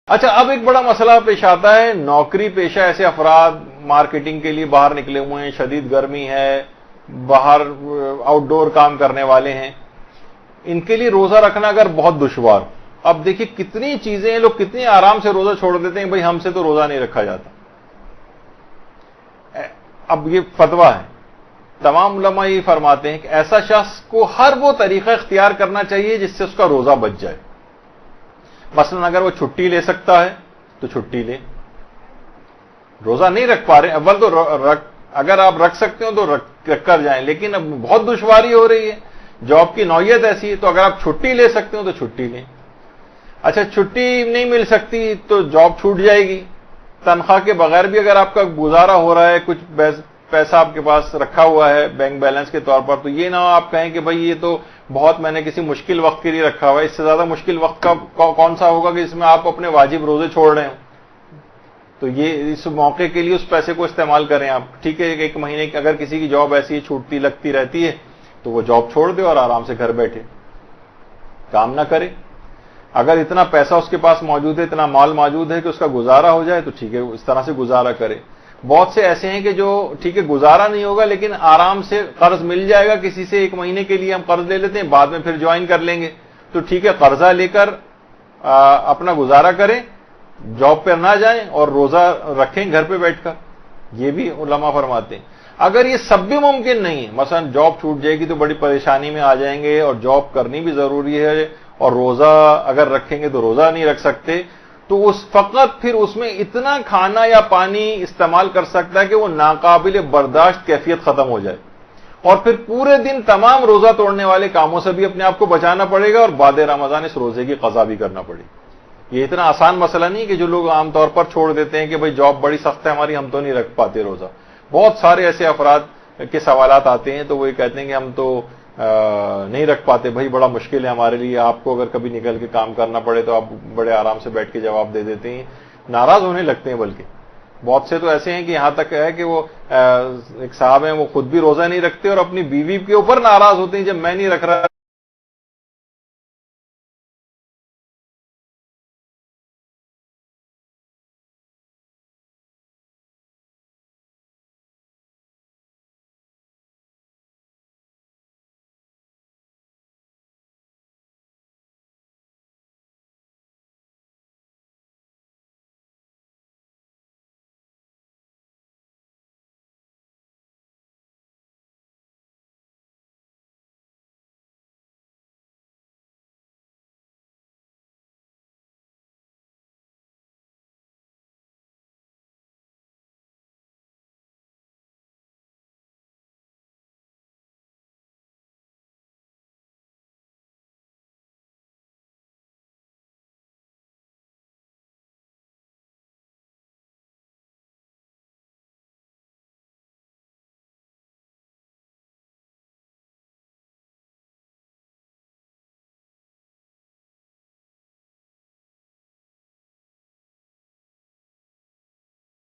اچھا، اب ایک بڑا مسئلہ پیش آتا ہے، نوکری پیشہ ایسے افراد مارکیٹنگ کے لیے باہر نکلے ہوئے ہیں، شدید گرمی ہے، باہر آؤٹ ڈور کام کرنے والے ہیں، ان کے لیے روزہ رکھنا اگر بہت دشوار. اب دیکھیں کتنی چیزیں ہیں، لوگ کتنی آرام سے روزہ چھوڑ دیتے ہیں، بھئی ہم سے تو روزہ نہیں رکھا جاتا. اب یہ فتویٰ ہے، تمام علماء یہ فرماتے ہیں کہ ایسا شخص کو ہر وہ طریقہ اختیار کرنا چاہیے جس سے اس کا روزہ بچ جائے. مثلا اگر وہ چھٹی لے سکتا ہے تو چھٹی لے. روزہ نہیں رکھ پا رہے، اول تو اگر آپ رکھ سکتے ہو تو رکھ کر جائیں، لیکن اب بہت دشواری ہو رہی ہے، جاب کی نوعیت ایسی ہے، تو اگر آپ چھٹی لے سکتے ہو تو چھٹی لیں. اچھا، چھٹی نہیں مل سکتی تو جاب چھوٹ جائے گی. تنخواہ کے بغیر بھی اگر آپ کا گزارا ہو رہا ہے، کچھ پیسہ آپ کے پاس رکھا ہوا ہے بینک بیلنس کے طور پر، تو یہ نہ آپ کہیں کہ بھئی یہ تو بہت میں نے کسی مشکل وقت کے لیے رکھا ہوا ہے، اس سے زیادہ مشکل وقت کا کون سا ہوگا کہ اس میں آپ اپنے واجب روزے چھوڑ رہے ہوں. تو یہ اس موقع کے لیے اس پیسے کو استعمال کریں آپ. ٹھیک ہے، ایک مہینے کی اگر کسی کی جاب ایسی چھوٹتی لگتی رہتی ہے تو وہ جاب چھوڑ دے اور آرام سے گھر بیٹھے کام نہ کرے. اگر اتنا پیسہ اس کے پاس موجود ہے، اتنا مال موجود ہے کہ اس کا گزارا ہو جائے تو ٹھیک ہے، اس طرح سے گزارا کرے. بہت سے ایسے ہیں کہ جو ٹھیک ہے گزارا نہیں ہوگا لیکن آرام سے قرض مل جائے گا کسی سے، ایک مہینے کے لیے ہم قرض لے لیتے ہیں، بعد میں پھر جوائن کر لیں گے، تو ٹھیک ہے قرضہ لے کر اپنا گزارا کریں، جاب پر نہ جائیں اور روزہ رکھیں گھر پہ بیٹھ کر. یہ بھی علماء فرماتے ہیں. اگر یہ سب بھی ممکن نہیں ہے، مثلا جاب چھوٹ جائے گی تو بڑی پریشانی میں آ جائیں گے اور جاب کرنی بھی ضروری ہے اور روزہ اگر رکھیں گے تو روزہ نہیں رکھ سکتے، تو فقط پھر اس میں اتنا کھانا یا پانی استعمال کر سکتا ہے کہ وہ ناقابل برداشت کیفیت ختم ہو جائے، اور پھر پورے دن تمام روزہ توڑنے والے کاموں سے بھی اپنے آپ کو بچانا پڑے گا اور بعد رمضان اس روزے کی قضا بھی کرنا پڑے گی. یہ اتنا آسان مسئلہ نہیں کہ جو لوگ عام طور پر چھوڑ دیتے ہیں کہ بھئی جاب بڑی سخت ہے ہماری، ہم تو نہیں رکھ پاتے روزہ. بہت سارے ایسے افراد کے سوالات آتے ہیں تو وہ یہ کہتے ہیں کہ ہم تو نہیں رکھ پاتے، بھائی بڑا مشکل ہے ہمارے لیے، آپ کو اگر کبھی نکل کے کام کرنا پڑے تو آپ بڑے آرام سے بیٹھ کے جواب دے دیتے ہیں، ناراض ہونے لگتے ہیں. بلکہ بہت سے تو ایسے ہیں کہ یہاں تک ہے کہ وہ ایک صاحب ہیں، وہ خود بھی روزہ نہیں رکھتے اور اپنی بیوی کے اوپر ناراض ہوتے ہیں جب میں نہیں رکھ رہا